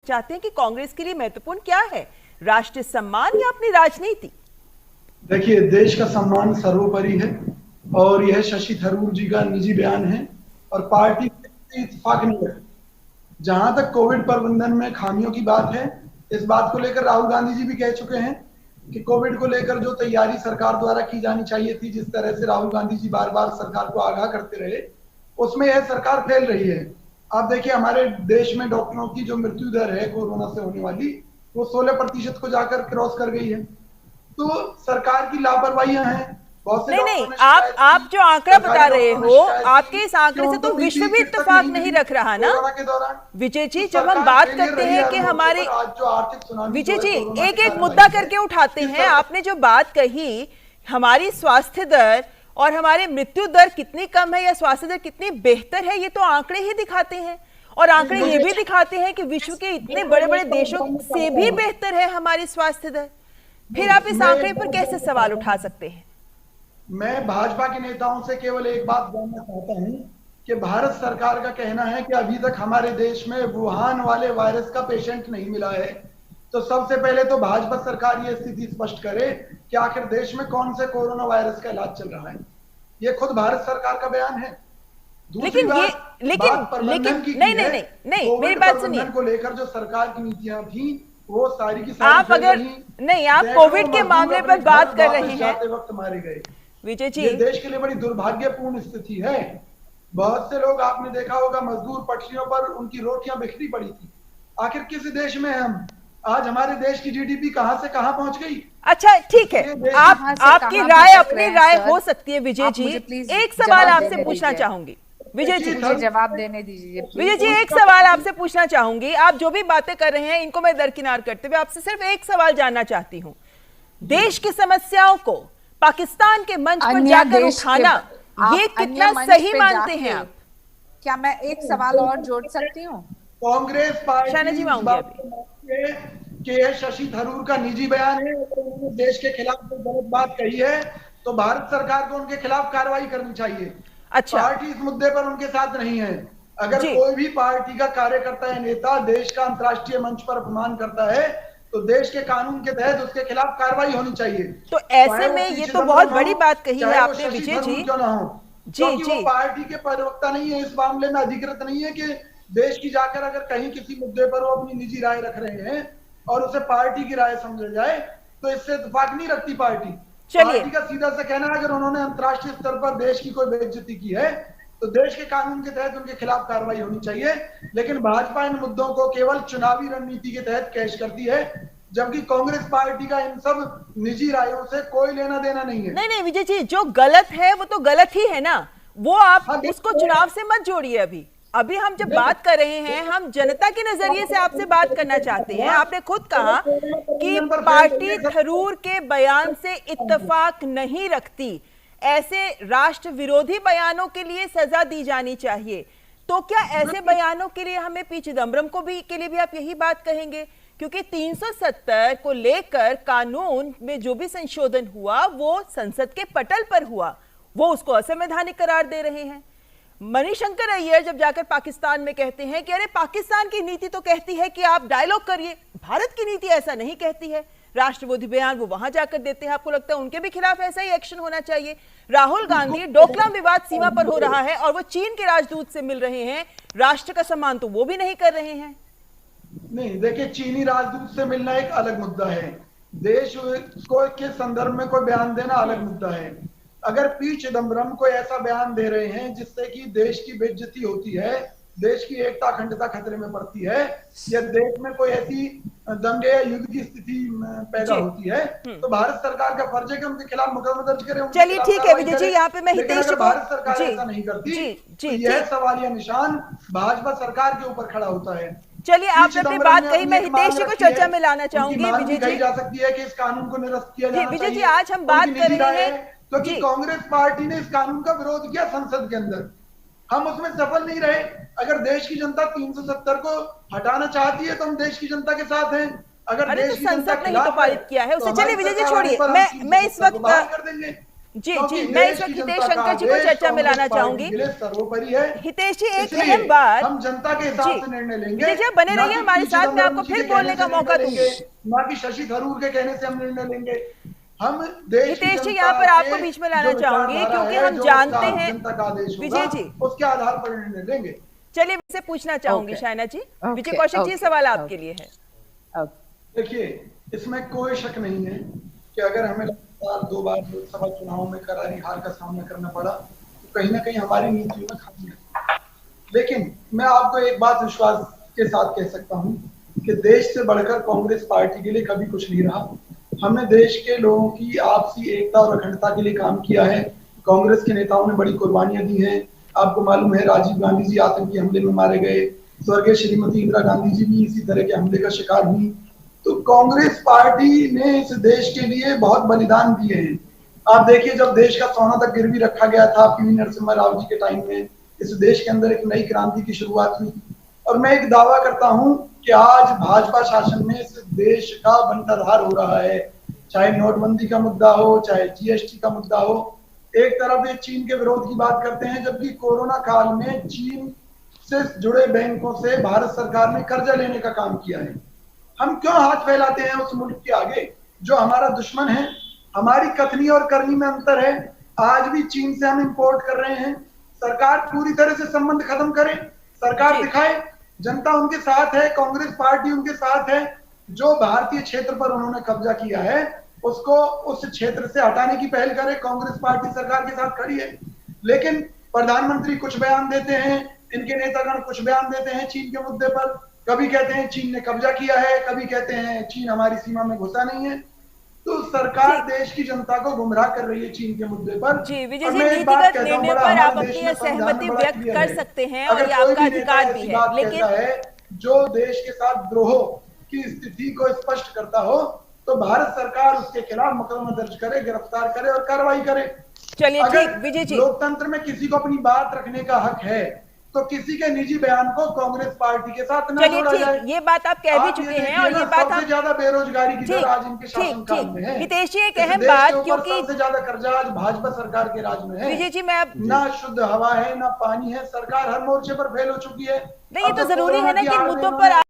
चाहते हैं कि कांग्रेस के लिए महत्वपूर्ण क्या है, राष्ट्रीय सम्मान या अपनी राजनीति? देखिए, देश का सम्मान सर्वोपरि है और यह शशि थरूर जी का निजी बयान है और पार्टी से इत्तेफाक नहीं है। जहां तक कोविड प्रबंधन में खामियों की बात है, इस बात को लेकर राहुल गांधी जी भी कह चुके हैं कि कोविड को लेकर जो तैयारी सरकार द्वारा की जानी चाहिए थी, जिस तरह से राहुल गांधी जी बार बार सरकार को आगाह करते रहे, उसमें यह सरकार फेल रही है। आप देखिए, हमारे देश में डॉक्टरों की जो मृत्यु दर है कोरोना से होने वाली, वो 16% को जाकर क्रॉस कर गई है। तो सरकार की लापरवाहियां हैं। नहीं नहीं, आप जो आंकड़ा बता रहे हो, आपके इस आंकड़े से तो विश्व भी इत्तेफाक नहीं रख रहा ना विजय जी। जब हम बात करते हैं कि हमारे विजय जी एक एक मुद्दा करके उठाते हैं, आपने जो बात कही हमारी स्वास्थ्य दर और हमारे मृत्यु दर कितनी कम है या स्वास्थ्य दर कितनी बेहतर है, ये तो आंकड़े ही दिखाते हैं। और आंकड़े ये भी दिखाते हैं कि विश्व के इतने बड़े बड़े देशों से भी बेहतर है हमारी स्वास्थ्य दर। फिर आप इस आंकड़े पर कैसे सवाल उठा सकते हैं? मैं भाजपा के नेताओं से केवल एक बात जानना चाहता हूं कि भारत सरकार का कहना है कि अभी तक हमारे देश में वुहान वाले वायरस का पेशेंट नहीं मिला है। तो सबसे पहले तो भाजपा सरकार ये स्थिति स्पष्ट करे कि आखिर देश में कौन से कोरोना वायरस का इलाज चल रहा है। ये खुद भारत सरकार का बयान है। लेकिन नहीं, मेरी बात सुनिए। को लेकर जो सरकार की नीतियां थी वो सारी की सारी आप अगर नहीं, आप कोविड के मामले पर बात कर रहे हैं, वक्त मारे गए विजय जी, ये देश के लिए बड़ी दुर्भाग्यपूर्ण स्थिति है। बहुत से लोग, आपने देखा होगा, मजदूर पटरियों पर उनकी रोटियां बिखरी पड़ी थी। आखिर किस देश में हम? आज हमारे देश की जीडीपी कहां से कहां पहुंच गई। अच्छा ठीक है, आपकी राय अपनी राय हो सकती है विजय जी। एक सवाल आपसे पूछना चाहूंगी विजय जी, जवाब देने दीजिए विजय जी। एक सवाल आपसे पूछना चाहूंगी, आप जो भी बातें कर रहे हैं इनको मैं दरकिनार करते हुए आपसे सिर्फ एक सवाल जानना चाहती हूँ। देश की समस्याओं को पाकिस्तान के मंच पर जाकर उठाना, ये कितना सही मानते हैं आप? क्या मैं एक सवाल और जोड़ सकती हूँ? कांग्रेस पार्टी के शशि थरूर का निजी बयान है, उन्होंने देश के खिलाफ कोई गलत बात कही है तो भारत सरकार को उनके खिलाफ कार्रवाई करनी चाहिए। अच्छा, पार्टी इस मुद्दे पर उनके साथ नहीं है। अगर कोई भी पार्टी का कार्यकर्ता या नेता देश का अंतर्राष्ट्रीय मंच पर अपमान करता है तो देश के कानून के तहत उसके खिलाफ कार्रवाई होनी चाहिए। तो ऐसे में ये तो बहुत बड़ी बात कही है आपने विजय जी। क्यों ना हो, क्योंकि वो पार्टी के प्रवक्ता नहीं है, इस मामले में अधिकृत नहीं है कि देश की जाकर अगर कहीं किसी मुद्दे पर वो अपनी निजी राय रख रहे हैं और उसे पार्टी की राय समझा जाए तो इससे इत्तेफाक नहीं रखती पार्टी। पार्टी का सीधा से कहना है, अगर उन्होंने अंतर्राष्ट्रीय स्तर पर देश की कोई बेइज्जती की है तो देश के कानून के तहत उनके खिलाफ कार्रवाई होनी चाहिए। लेकिन भाजपा इन मुद्दों को केवल चुनावी रणनीति के तहत कैश करती है, जबकि कांग्रेस पार्टी का इन सब निजी रायों से कोई लेना देना नहीं है। नहीं विजय जी, जो गलत है वो तो गलत ही है ना, वो आप उसको चुनाव से मत जोड़िए। अभी हम जब बात कर रहे हैं, हम जनता के नजरिए से आपसे बात करना चाहते हैं। आपने खुद कहा कि पार्टी थरूर के बयान से इत्तेफाक नहीं रखती, ऐसे राष्ट्र विरोधी बयानों के लिए सजा दी जानी चाहिए। तो क्या ऐसे बयानों के लिए हमें पी चिदम्बरम को भी के लिए भी आप यही बात कहेंगे? क्योंकि 370 को लेकर कानून में जो भी संशोधन हुआ वो संसद के पटल पर हुआ, वो उसको असंवैधानिक करार दे रहे हैं। मणिशंकर अय्यर जब जाकर पाकिस्तान में कहते हैं कि अरे पाकिस्तान की नीति तो कहती है कि आप डायलॉग करिए, भारत की नीति ऐसा नहीं कहती है। राष्ट्रविरोधी बयान वो वहां जाकर देते हैं। आपको लगता है उनके भी खिलाफ ऐसा ही एक्शन होना चाहिए? राहुल गांधी डोकलाम विवाद सीमा पर हो रहा है और वो चीन के राजदूत से मिल रहे हैं, राष्ट्र का सम्मान तो वो भी नहीं कर रहे हैं। नहीं, देखिए, चीनी राजदूत से मिलना एक अलग मुद्दा है, देश को के संदर्भ में कोई बयान देना अलग मुद्दा है। अगर पी चिदम्बरम को ऐसा बयान दे रहे हैं जिससे कि देश की बेइज्जती होती है, देश की एकता अखंडता खतरे में पड़ती है, या देश में कोई ऐसी दंगे या युद्ध की स्थिति पैदा होती है, तो भारत सरकार का फर्ज है कि उनके खिलाफ मुकदमा दर्ज करे। चलिए ठीक है विजय जी, यहाँ पे मैं हितेश को, भारत सरकार ऐसा नहीं करती तो यह सवालिया निशान भाजपा सरकार के ऊपर खड़ा होता है। चलिए आपने अपनी बात कही, मैं हितेश जी को चर्चा में लाना चाहूंगी। विजय जी, जा सकती है कि इस कानून को निरस्त किया जाना चाहिए। विजय जी, आज हम बात कर रहे हैं क्योंकि कांग्रेस पार्टी ने इस कानून का विरोध किया संसद के अंदर, हम उसमें सफल नहीं रहे। अगर देश की जनता 370 को हटाना चाहती है तो हम देश की जनता के साथ हैं। अगर देश की जनता संसद ने ही तो पारित किया है उसे। चलिए विजय जी छोड़िए, मैं इस वक्त जी क्योंकि जी, मैं इस देश की वक्त हितेश जनता का शंकर जी को आदेश चर्चा में कांग्रेस लाना पार्टी चाहूंगी। के लिए सर्वोपरि है। हितेश जी, एक इसलिए अहम बात। हम जनता के जी हिसाब से निर्णय लेंगे, विजय जी, आप बने ना रहिए कि हमारे पी साथ, मैं आपको चिदम्बरम जी फिर के बोलने कहने का से मौका निर्णय दूंगी। लेंगे, ना कि शशि थरूर के कहने से हम निर्णय लेंगे। हम देश की हितेश जी, जनता यहाँ पर आपको के बीच में लाना जो चाहूंगी विचारधारा क्योंकि है, हम जो जानते उसका हैं। जनता का आदेश होगा, विजय जी, उसके आधार पर निर्णय लेंगे। चलिए मैं से पूछना चाहूंगी ओके शायना जी। विजय ओके कौशिक जी, ओके सवाल आपके ओके लिए है। ओके। देखिए, इसमें कोई शक नहीं है कि अगर हमें लगातार 2 बार लोकसभा चुनाव में करारी हार का सामना करना पड़ा, तो कहीं ना कहीं हमारी नीतियों में खामी है। लेकिन मैं आपको एक बात विश्वास के साथ कह सकता हूं कि देश से बढ़कर कांग्रेस पार्टी के लिए कभी कुछ नहीं रहा। हमने देश के लोगों की आपसी एकता और अखंडता के लिए काम किया है। कांग्रेस के नेताओं ने बड़ी कुर्बानियां दी हैं। आपको मालूम है, राजीव गांधी जी आतंकी हमले में मारे गए, स्वर्गीय श्रीमती इंदिरा गांधी जी भी इसी तरह के हमले का शिकार हुई। तो कांग्रेस पार्टी ने इस देश के लिए बहुत बलिदान दिए हैं। आप देखिए, जब देश का सोना तक गिरवी रखा गया था पीवी नरसिम्हा राव जी के टाइम में, इस देश के अंदर एक नई क्रांति की शुरुआत हुई। और मैं एक दावा करता हूं कि आज भाजपा शासन में इस देश का बंटवारा हो रहा है। चाहे नोटबंदी का मुद्दा हो, चाहे जीएसटी का मुद्दा हो। एक तरफ ये चीन के विरोध की बात करते हैं, जबकि कोरोना काल में चीन से जुड़े बैंकों से भारत सरकार ने कर्जा लेने का काम किया है। हम क्यों हाथ फैलाते हैं उस मुल्क के आगे जो हमारा दुश्मन है? हमारी कथनी और करनी में अंतर है। आज भी चीन से हम इंपोर्ट कर रहे हैं। सरकार पूरी तरह से संबंध खत्म करे, सरकार दिखाए जनता उनके साथ है, कांग्रेस पार्टी उनके साथ है। जो भारतीय क्षेत्र पर उन्होंने कब्जा किया है उसको उस क्षेत्र से हटाने की पहल करे। कांग्रेस पार्टी सरकार के साथ खड़ी है। लेकिन प्रधानमंत्री कुछ बयान देते हैं, इनके नेतागण कुछ बयान देते हैं चीन के मुद्दे पर। कभी कहते हैं चीन ने कब्जा किया है, कभी कहते हैं चीन हमारी सीमा में घुसा नहीं है। तो सरकार देश की जनता को गुमराह कर रही है चीन के मुद्दे पर। जी विजय और जी, मैं एक बात नीतिगत कहता हूं, निर्णय बड़ा पर आप हमारे देश अपनी में संविधान असहमति में बड़ा व्यक्त क्लियर कर है। सकते हैं और अगर ये कोई आपका भी नेता अधिकार भी ऐसी है, बात लेकिन कहता है जो देश के साथ द्रोह की स्थिति को स्पष्ट करता हो, तो भारत सरकार उसके खिलाफ मुकदमा दर्ज करे, गिरफ्तार करे और कार्रवाई करे। चलिए ठीक अगर विजय जी, लोकतंत्र में किसी को अपनी बात रखने का हक है, तो किसी के निजी बयान को कांग्रेस पार्टी के साथ न चलिए जोड़ा ठीक, जाए। ये बात आप कह भी आप ये चुके हैं देखिए और ना, ये बात सबसे हम ज्यादा बेरोजगारी की दर ठीक आज इनके ठीक शासनकाल ठीक में है। हितेश जी, एक इस अहम देश के बात, ऊपर क्योंकि सबसे ज्यादा कर्जा आज भाजपा सरकार के राज में है। विजय जी मैं अब ना शुद्ध हवा है, ना पानी है। सरकार हर मोर्चे पर फेल हो चुकी है। नहीं, ये अब तो जब जरूरी कोरोना है ना की कि इन आड़ में मुद्दों पर इन्होंने